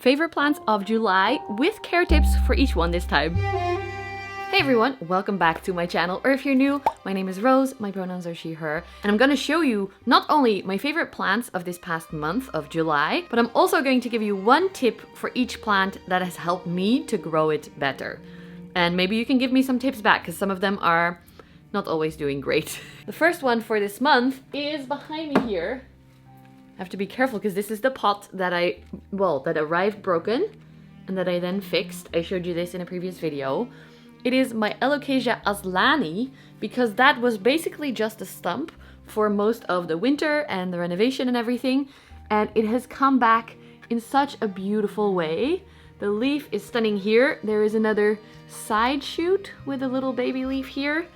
Favorite plants of July with care tips for each one this time. Hey everyone, welcome back to my channel, or if you're new, my name is Rose, my pronouns are she, her, and I'm gonna show you not only my favorite plants of this past month of July, but I'm also going to give you one tip for each plant that has helped me to grow it better. And maybe you can give me some tips back, because some of them are not always doing great. The first one for this month is behind me here. I have to be careful because this is the pot that that arrived broken and that I then fixed. I showed you this in a previous video. It is my Alocasia azlanii because that was basically just a stump for most of the winter and the renovation and everything. And it has come back in such a beautiful way. The leaf is stunning here. There is another side shoot with a little baby leaf here.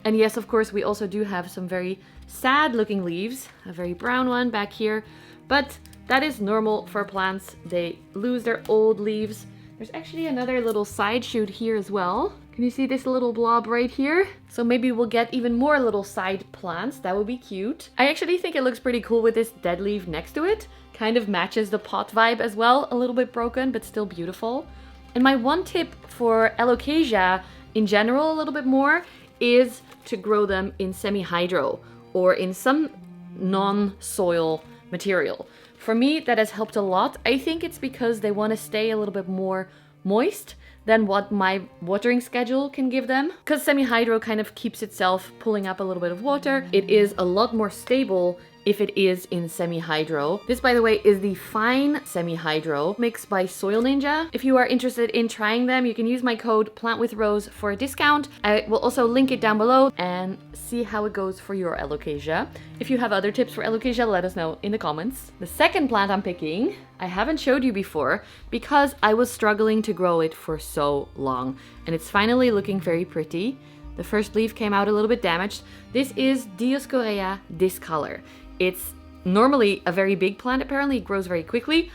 And yes, of course, we also do have some very sad looking leaves, a very brown one back here, but that is normal for plants. They lose their old leaves. There's actually another little side shoot here as well. Can you see this little blob right here? So maybe we'll get even more little side plants. That would be cute. I actually think it looks pretty cool with this dead leaf next to it. Kind of matches the pot vibe as well. A little bit broken, but still beautiful. And my one tip for Alocasia in general, a little bit more, is to grow them in semi-hydro or in some non-soil material. For me, that has helped a lot. I think it's because they want to stay a little bit more moist than what my watering schedule can give them. Because semi-hydro kind of keeps itself pulling up a little bit of water. It is a lot more stable if it is in semi-hydro. This, by the way, is the fine semi-hydro mixed by Soil Ninja. If you are interested in trying them, you can use my code PLANTWITHROSE for a discount. I will also link it down below and see how it goes for your Alocasia. If you have other tips for Alocasia, let us know in the comments. The second plant I'm picking, I haven't showed you before because I was struggling to grow it for so long. And it's finally looking very pretty. The first leaf came out a little bit damaged. This is Dioscorea discolor. It's normally a very big plant, apparently. It grows very quickly,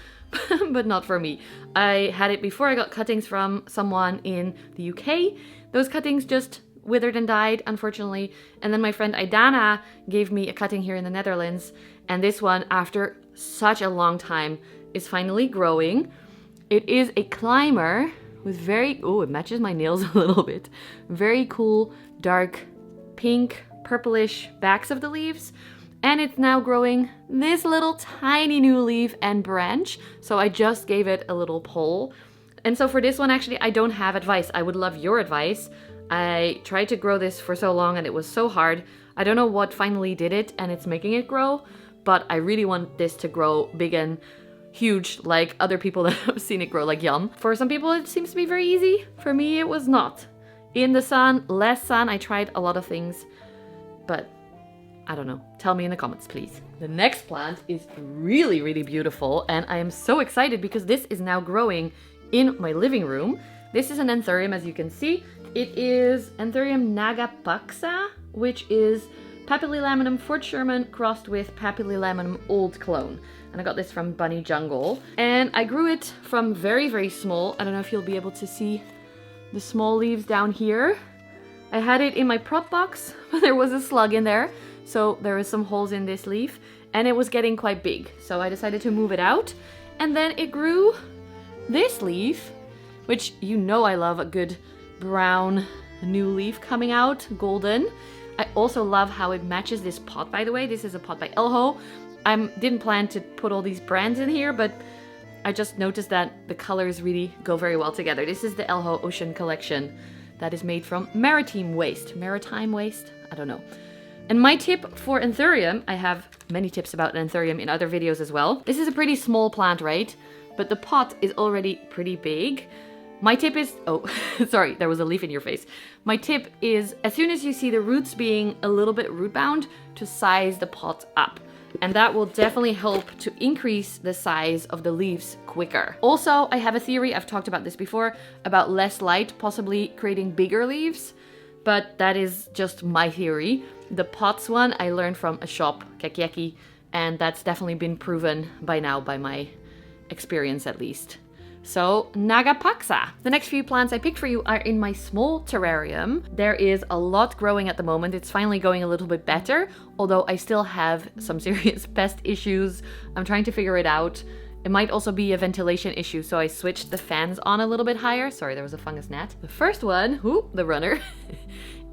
but not for me. I had it before. I got cuttings from someone in the UK. Those cuttings just withered and died, unfortunately. And then my friend Aidana gave me a cutting here in the Netherlands. And this one, after such a long time, is finally growing. It is a climber with it matches my nails a little bit. Very cool, dark, pink, purplish backs of the leaves. And it's now growing this little tiny new leaf and branch. So I just gave it a little pull. And so for this one, actually, I don't have advice. I would love your advice. I tried to grow this for so long and it was so hard. I don't know what finally did it and it's making it grow, but I really want this to grow big and huge like other people that have seen it grow, like Jan. For some people, it seems to be very easy. For me, it was not. In the sun, less sun, I tried a lot of things, but I don't know. Tell me in the comments, please. The next plant is really, really beautiful, and I am so excited because this is now growing in my living room. This is an Anthurium, as you can see. It is Anthurium nagapaksa, which is Papillilaminum Fort Sherman crossed with Papillilaminum Old Clone. And I got this from Bunny Jungle. And I grew it from very, very small. I don't know if you'll be able to see the small leaves down here. I had it in my prop box, but there was a slug in there. So there was some holes in this leaf and it was getting quite big. So I decided to move it out and then it grew this leaf, which you know I love a good brown new leaf coming out, golden. I also love how it matches this pot, by the way. This is a pot by Elho. I didn't plan to put all these brands in here, but I just noticed that the colors really go very well together. This is the Elho Ocean Collection that is made from maritime waste. I don't know. And my tip for Anthurium, I have many tips about Anthurium in other videos as well. This is a pretty small plant, right? But the pot is already pretty big. My tip is, oh, sorry, there was a leaf in your face. My tip is, as soon as you see the roots being a little bit root bound, to size the pot up. And that will definitely help to increase the size of the leaves quicker. Also, I have a theory, I've talked about this before, about less light possibly creating bigger leaves. But that is just my theory. The pots one I learned from a shop, Kekieki, and that's definitely been proven by now by my experience at least. So, nagapaksa. The next few plants I picked for you are in my small terrarium. There is a lot growing at the moment. It's finally going a little bit better, although I still have some serious pest issues. I'm trying to figure it out. It might also be a ventilation issue, so I switched the fans on a little bit higher. Sorry, there was a fungus gnat. The first one, the runner,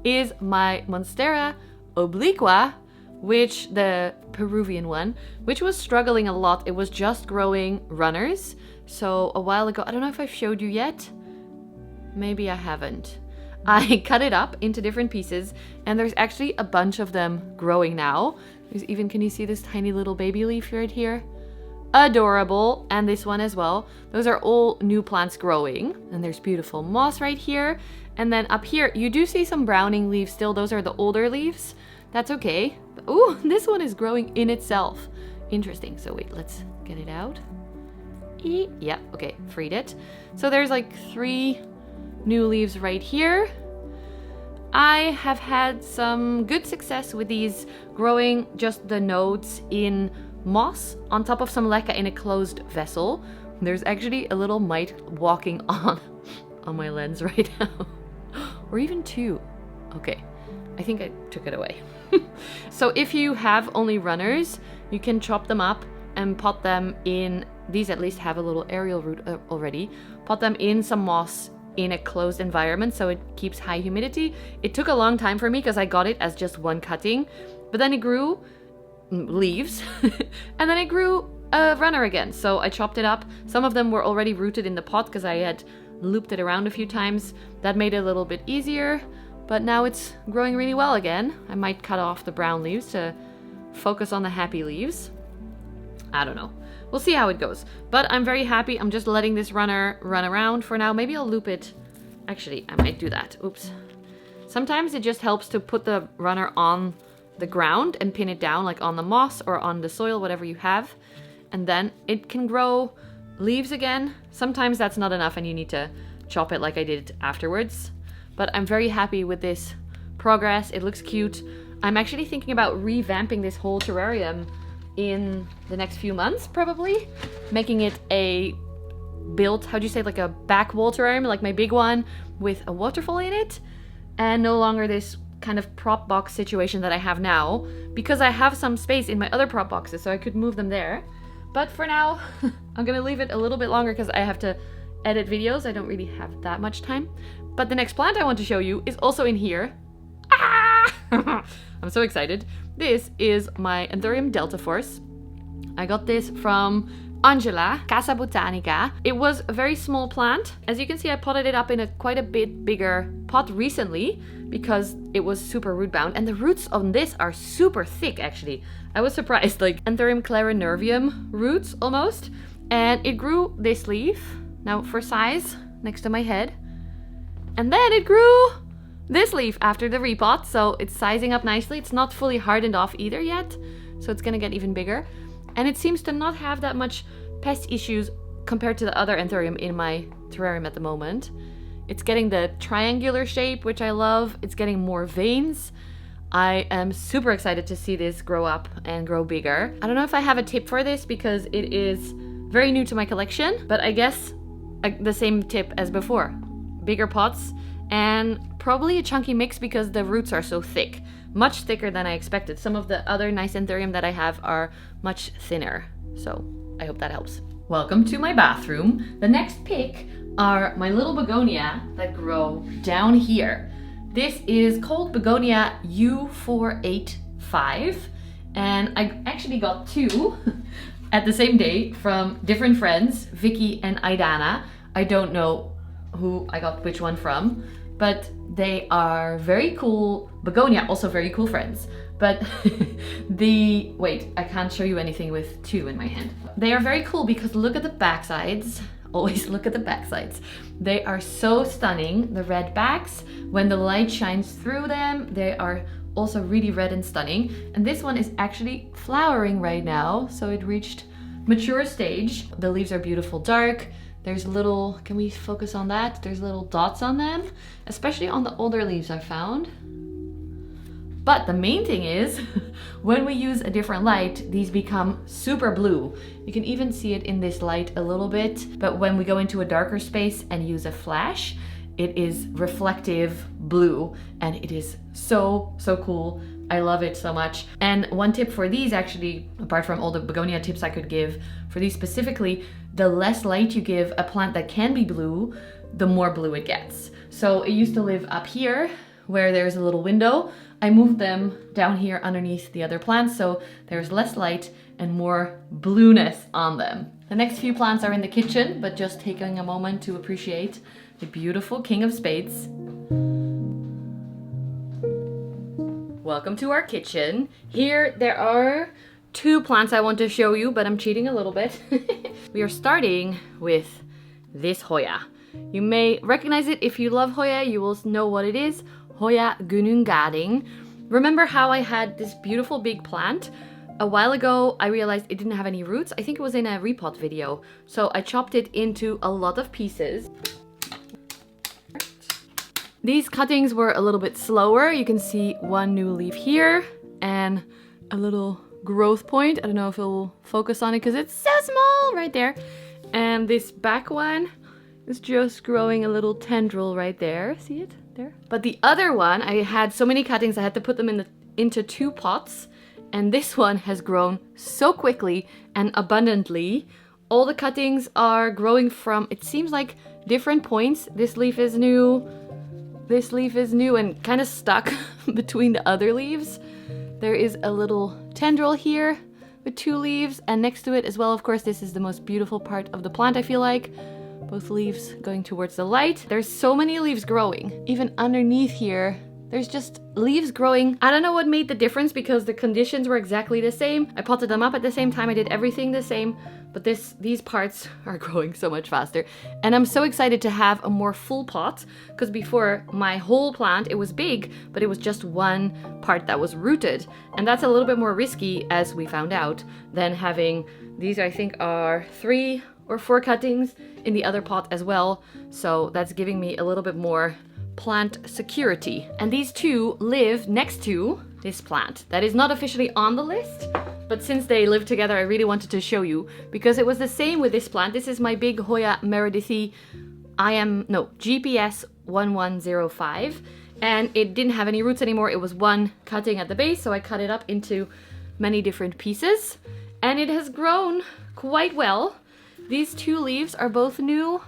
is my Monstera obliqua, which the Peruvian one, which was struggling a lot. It was just growing runners. So a while ago, I don't know if I've showed you yet. Maybe I haven't. I cut it up into different pieces, and there's actually a bunch of them growing now. There's even, can you see this tiny little baby leaf right here? Adorable. And this one as well. Those are all new plants growing. And there's beautiful moss right here. And then up here, you do see some browning leaves still. Those are the older leaves. That's okay. Ooh, this one is growing in itself. Interesting. So wait, let's get it out. Yeah, okay, freed it. So there's like 3 new leaves right here. I have had some good success with these growing just the nodes in moss on top of some leca in a closed vessel. There's actually a little mite walking on my lens right now. Or even 2. Okay, I think I took it away. So if you have only runners, you can chop them up and pot them in, these at least have a little aerial root already, pot them in some moss in a closed environment so it keeps high humidity. It took a long time for me because I got it as just one cutting, but then it grew leaves and then it grew a runner again. So I chopped it up. Some of them were already rooted in the pot because I had looped it around a few times. That made it a little bit easier, but now it's growing really well again. I might cut off the brown leaves to focus on the happy leaves. I don't know. We'll see how it goes. But I'm very happy. I'm just letting this runner run around for now. Maybe I'll loop it. Actually, I might do that. Oops. Sometimes it just helps to put the runner on the ground and pin it down, like on the moss or on the soil, whatever you have. And then it can grow leaves again. Sometimes that's not enough and you need to chop it like I did afterwards. But I'm very happy with this progress. It looks cute. I'm actually thinking about revamping this whole terrarium in the next few months, probably. Making it a built, how do you say, like a back wall terrarium, like my big one with a waterfall in it. And no longer this kind of prop box situation that I have now, because I have some space in my other prop boxes, so I could move them there. But for now, I'm gonna leave it a little bit longer because I have to edit videos. I don't really have that much time. But the next plant I want to show you is also in here. Ah! I'm so excited. This is my Anthurium Delta Force. I got this from Angela, Casa Botanica. It was a very small plant. As you can see, I potted it up in a quite a bit bigger pot recently because it was super root bound, and the roots on this are super thick actually. I was surprised, like Anthurium clarinervium roots almost. And it grew this leaf, now for size, next to my head. And then it grew this leaf after the repot, so it's sizing up nicely. It's not fully hardened off either yet, so it's gonna get even bigger. And it seems to not have that much pest issues compared to the other Anthurium in my terrarium at the moment. It's getting the triangular shape, which I love. It's getting more veins. I am super excited to see this grow up and grow bigger. I don't know if I have a tip for this because it is very new to my collection, but I guess the same tip as before. Bigger pots and probably a chunky mix because the roots are so thick. Much thicker than I expected. Some of the other nice Anthurium that I have are much thinner. So I hope that helps. Welcome to my bathroom. The next pick are my little begonia that grow down here. This is called Begonia U485. And I actually got 2 at the same day from different friends, Vicky and Aidana. I don't know who I got which one from, but they are very cool. Begonia, also very cool friends. But wait, I can't show you anything with 2 in my hand. They are very cool because look at the backsides. Always look at the backsides. They are so stunning, the red backs. When the light shines through them, they are also really red and stunning. And this one is actually flowering right now. So it reached mature stage. The leaves are beautiful dark. There's little, can we focus on that? There's little dots on them, especially on the older leaves I found. But the main thing is, when we use a different light, these become super blue. You can even see it in this light a little bit, but when we go into a darker space and use a flash, it is reflective blue, and it is so, so cool. I love it so much. And one tip for these, actually, apart from all the begonia tips I could give, for these specifically, the less light you give a plant that can be blue, the more blue it gets. So it used to live up here where there's a little window. I moved them down here underneath the other plants, so there's less light and more blueness on them. The next few plants are in the kitchen, but just taking a moment to appreciate the beautiful King of Spades. Welcome to our kitchen. Here there are 2 plants I want to show you, but I'm cheating a little bit. We are starting with this Hoya. You may recognize it. If you love Hoya, you will know what it is. Hoya gunung gading. Remember how I had this beautiful big plant? A while ago, I realized it didn't have any roots. I think it was in a repot video. So I chopped it into a lot of pieces. These cuttings were a little bit slower. You can see one new leaf here and a little growth point. I don't know if it will focus on it because it's so small right there. And this back one is just growing a little tendril right there. See it there? But the other one, I had so many cuttings, I had to put them into 2 pots. And this one has grown so quickly and abundantly. All the cuttings are growing from, it seems like, different points. This leaf is new. This leaf is new and kind of stuck between the other leaves. There is a little tendril here with 2 leaves, and next to it as well, of course, this is the most beautiful part of the plant, I feel like. Both leaves going towards the light. There's so many leaves growing. Even underneath here, there's just leaves growing. I don't know what made the difference because the conditions were exactly the same. I potted them up at the same time. I did everything the same, but these parts are growing so much faster. And I'm so excited to have a more full pot because before my whole plant, it was big, but it was just one part that was rooted. And that's a little bit more risky, as we found out, than having these, I think, are 3 or 4 cuttings in the other pot as well. So that's giving me a little bit more plant security. And these 2 live next to this plant that is not officially on the list, but since they live together, I really wanted to show you because it was the same with this plant. This is my big Hoya meredithii GPS 1105, and it didn't have any roots anymore. It was one cutting at the base, so I cut it up into many different pieces, and it has grown quite well. These 2 leaves are both new.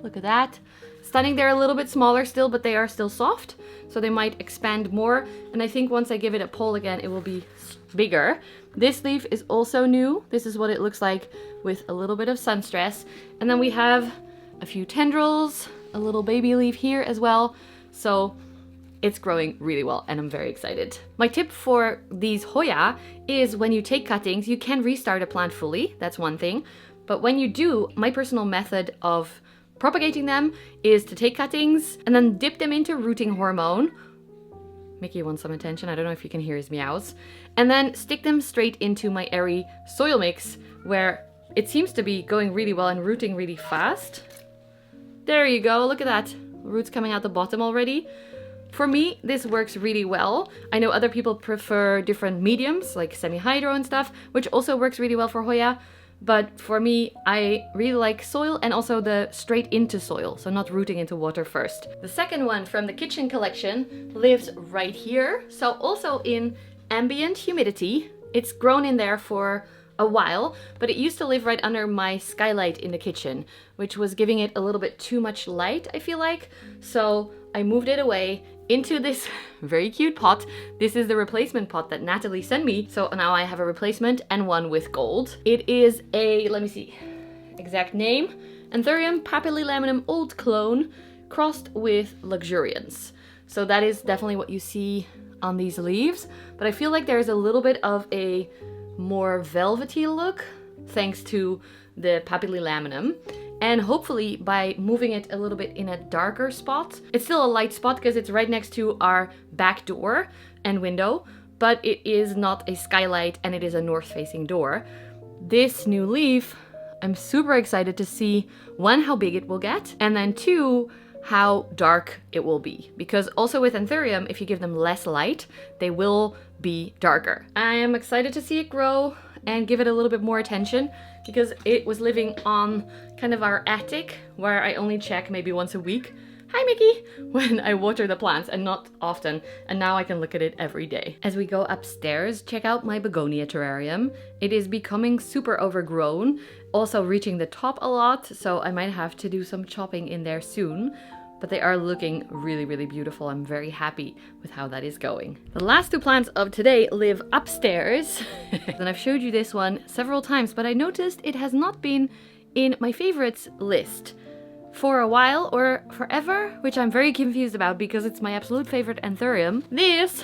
Look at that. Stunning. They're a little bit smaller still, but they are still soft, so they might expand more. And I think once I give it a pull again, it will be bigger. This leaf is also new. This is what it looks like with a little bit of sun stress. And then we have a few tendrils, a little baby leaf here as well. So it's growing really well and I'm very excited. My tip for these Hoya is when you take cuttings, you can restart a plant fully. That's one thing. But when you do, my personal method of propagating them is to take cuttings and then dip them into rooting hormone. Mickey wants some attention. I don't know if you can hear his meows. And then stick them straight into my airy soil mix where it seems to be going really well and rooting really fast. There you go. Look at that. Roots coming out the bottom already. For me, this works really well. I know other people prefer different mediums like semi-hydro and stuff, which also works really well for Hoya. But for me, I really like soil and also the straight into soil, so not rooting into water first. The second one from the kitchen collection lives right here, so also in ambient humidity. It's grown in there for a while, but it used to live right under my skylight in the kitchen, which was giving it a little bit too much light, I feel like. So I moved it away into this very cute pot. This is the replacement pot that Natalie sent me. So now I have a replacement and one with gold. It is a, let me see, exact name, Anthurium papillilaminum old clone crossed with luxurians. So that is definitely what you see on these leaves. But I feel like there's a little bit of a more velvety look thanks to the papillilaminum. And hopefully by moving it a little bit in a darker spot, it's still a light spot because it's right next to our back door and window, but it is not a skylight and it is a north-facing door. This new leaf, I'm super excited to see, 1, how big it will get, and then 2, how dark it will be. Because also with Anthurium, if you give them less light, they will be darker. I am excited to see it grow and give it a little bit more attention because it was living on kind of our attic where I only check maybe once a week "Hi Mickey," when I water the plants, and not often, and now I can look at it every day. As we go upstairs, check out my begonia terrarium. It is becoming super overgrown, also reaching the top a lot, so I might have to do some chopping in there soon. But they are looking really, really beautiful. I'm very happy with how that is going. The last two plants of today live upstairs. And I've showed you this one several times, but I noticed it has not been in my favorites list for a while or forever, which I'm very confused about because it's my absolute favorite Anthurium. This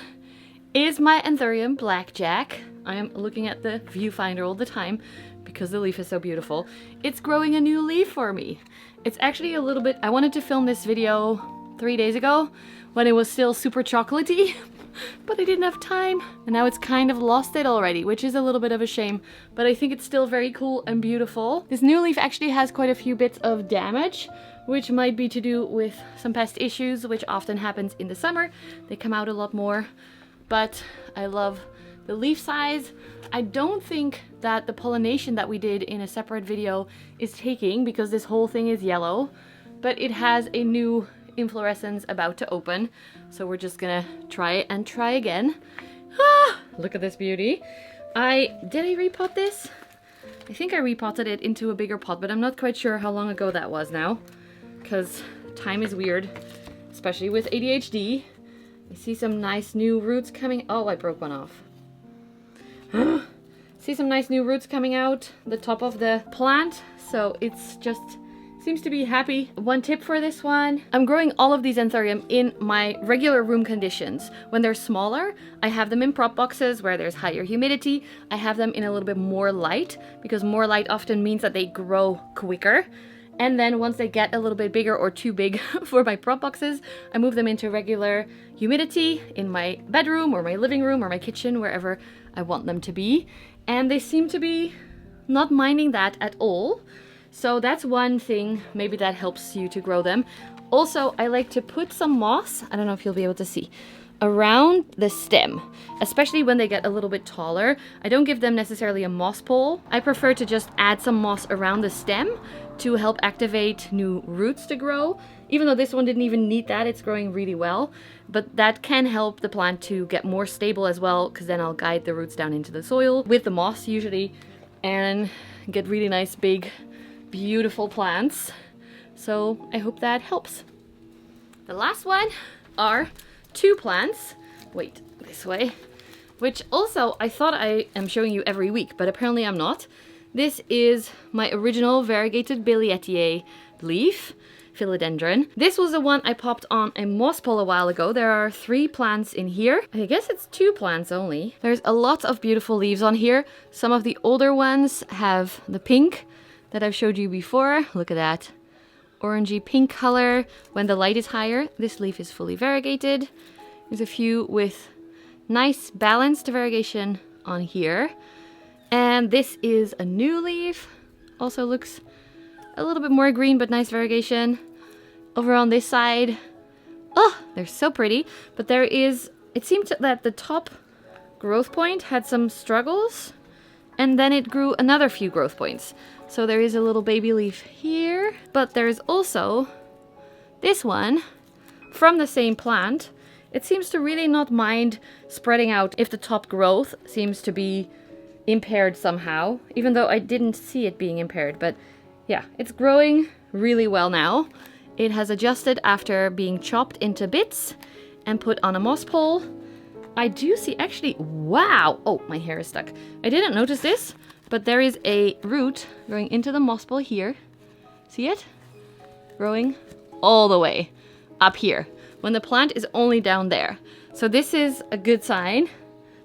is my Anthurium Blackjack. I am looking at the viewfinder all the time because the leaf is so beautiful. It's growing a new leaf for me. It's actually a little bit, I wanted to film this video 3 days ago when it was still super chocolatey, but I didn't have time. And now it's kind of lost it already, which is a little bit of a shame, but I think it's still very cool and beautiful. This new leaf actually has quite a few bits of damage, which might be to do with some pest issues, which often happens in the summer. They come out a lot more, but I love the leaf size. I don't think that the pollination that we did in a separate video is taking because this whole thing is yellow, but it has a new inflorescence about to open. So we're just gonna try it and try again. Ah, look at this beauty. Did I repot this? I think I repotted it into a bigger pot, but I'm not quite sure how long ago that was now, because time is weird, especially with ADHD. I see some nice new roots coming. Oh, I broke one off. See some nice new roots coming out the top of the plant, so it's just seems to be happy. One tip for this one: I'm growing all of these Anthurium in my regular room conditions. When they're smaller, I have them in prop boxes where there's higher humidity. I have them in a little bit more light because more light often means that they grow quicker. And then once they get a little bit bigger or too big for my prop boxes, I move them into regular humidity in my bedroom or my living room or my kitchen, wherever I want them to be. And they seem to be not minding that at all. So that's one thing, maybe that helps you to grow them. Also, I like to put some moss, I don't know if you'll be able to see, around the stem, especially when they get a little bit taller. I don't give them necessarily a moss pole. I prefer to just add some moss around the stem to help activate new roots to grow. Even though this one didn't even need that, it's growing really well. But that can help the plant to get more stable as well, because then I'll guide the roots down into the soil with the moss usually and get really nice, big, beautiful plants. So I hope that helps. The last one are two plants. Wait, this way. Which also I thought I am showing you every week, but apparently I'm not. This is my original variegated billietiae leaf, Philodendron. This was the one I popped on a moss pole a while ago. There are 3 plants in here. I guess it's 2 plants only. There's a lot of beautiful leaves on here. Some of the older ones have the pink that I've showed you before. Look at that. Orangey pink color. When the light is higher, this leaf is fully variegated. There's a few with nice balanced variegation on here. And this is a new leaf. Also looks a little bit more green, but nice variegation. Over on this side, oh, they're so pretty. But there is, it seemed that the top growth point had some struggles, and then it grew another few growth points. So there is a little baby leaf here, but there's also this one from the same plant. It seems to really not mind spreading out if the top growth seems to be impaired somehow, even though I didn't see it being impaired. But yeah, it's growing really well now. It has adjusted after being chopped into bits and put on a moss pole. I do see actually, wow, oh, my hair is stuck. I didn't notice this, but there is a root going into the moss pole here. See it? Growing all the way up here when the plant is only down there. So this is a good sign.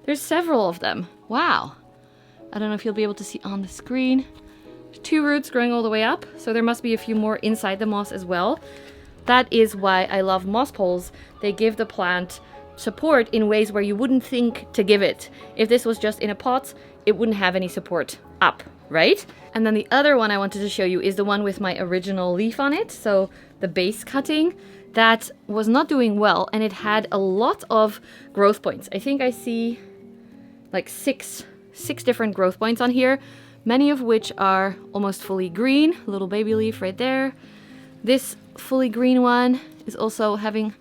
There's several of them. Wow. I don't know if you'll be able to see on the screen. 2 roots growing all the way up, so there must be a few more inside the moss as well. That is why I love moss poles. They give the plant support in ways where you wouldn't think to give it. If this was just in a pot, it wouldn't have any support up, right? And then the other one I wanted to show you is the one with my original leaf on it, so the base cutting. That was not doing well, and it had a lot of growth points. I think I see like six different growth points on here, many of which are almost fully green. Little baby leaf right there. This fully green one is also having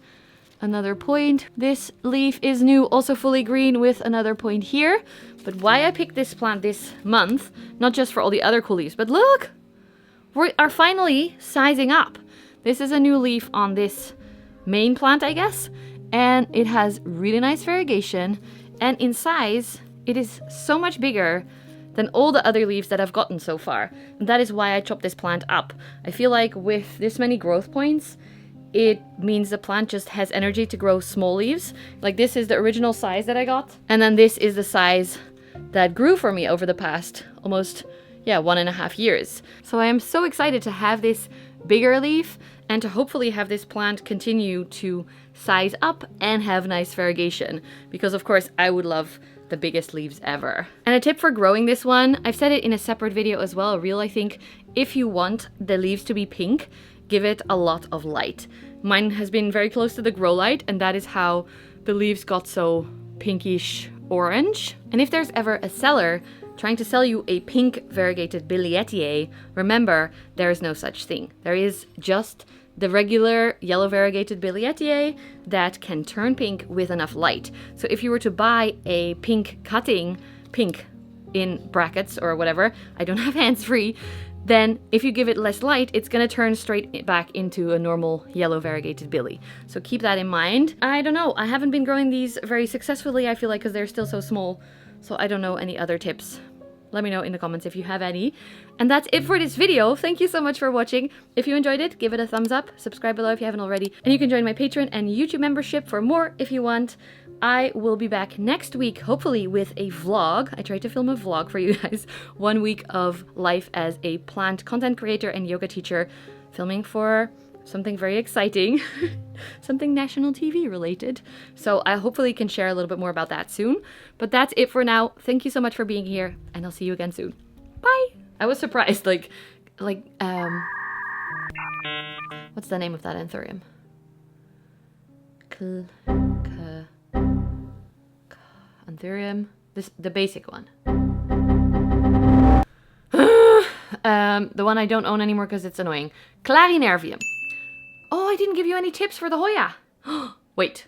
another point. This leaf is new, also fully green with another point here. But why I picked this plant this month, not just for all the other cool leaves, but look! We are finally sizing up. This is a new leaf on this main plant, I guess. And it has really nice variegation. And in size, it is so much bigger than all the other leaves that I've gotten so far. And that is why I chopped this plant up. I feel like with this many growth points, it means the plant just has energy to grow small leaves. Like this is the original size that I got. And then this is the size that grew for me over the past almost, 1.5 years. So I am so excited to have this bigger leaf and to hopefully have this plant continue to size up and have nice variegation. Because of course I would love the biggest leaves ever. And a tip for growing this one, I've said it in a separate video as well, a reel I think, if you want the leaves to be pink, give it a lot of light. Mine has been very close to the grow light, and that is how the leaves got so pinkish orange. And if there's ever a seller trying to sell you a pink variegated billietiae, remember, there is no such thing. There is just the regular yellow variegated billietiae that can turn pink with enough light. So if you were to buy a pink cutting, pink in brackets or whatever, I don't have hands free, then if you give it less light, it's gonna turn straight back into a normal yellow variegated billie. So keep that in mind. I don't know, I haven't been growing these very successfully, I feel like, because they're still so small. So I don't know any other tips. Let me know in the comments if you have any. And that's it for this video. Thank you so much for watching. If you enjoyed it, give it a thumbs up, subscribe below if you haven't already, and you can join my Patreon and YouTube membership for more if you want. I will be back next week, hopefully with a vlog. I tried to film a vlog for you guys. 1 week of life as a plant content creator and yoga teacher, filming for something very exciting, something national TV related. So I hopefully can share a little bit more about that soon. But that's it for now. Thank you so much for being here, and I'll see you again soon. Bye! I was surprised, what's the name of that Anthurium? Anthurium, the basic one. The one I don't own anymore because it's annoying. Clarinervium. Oh, I didn't give you any tips for the Hoya. Wait,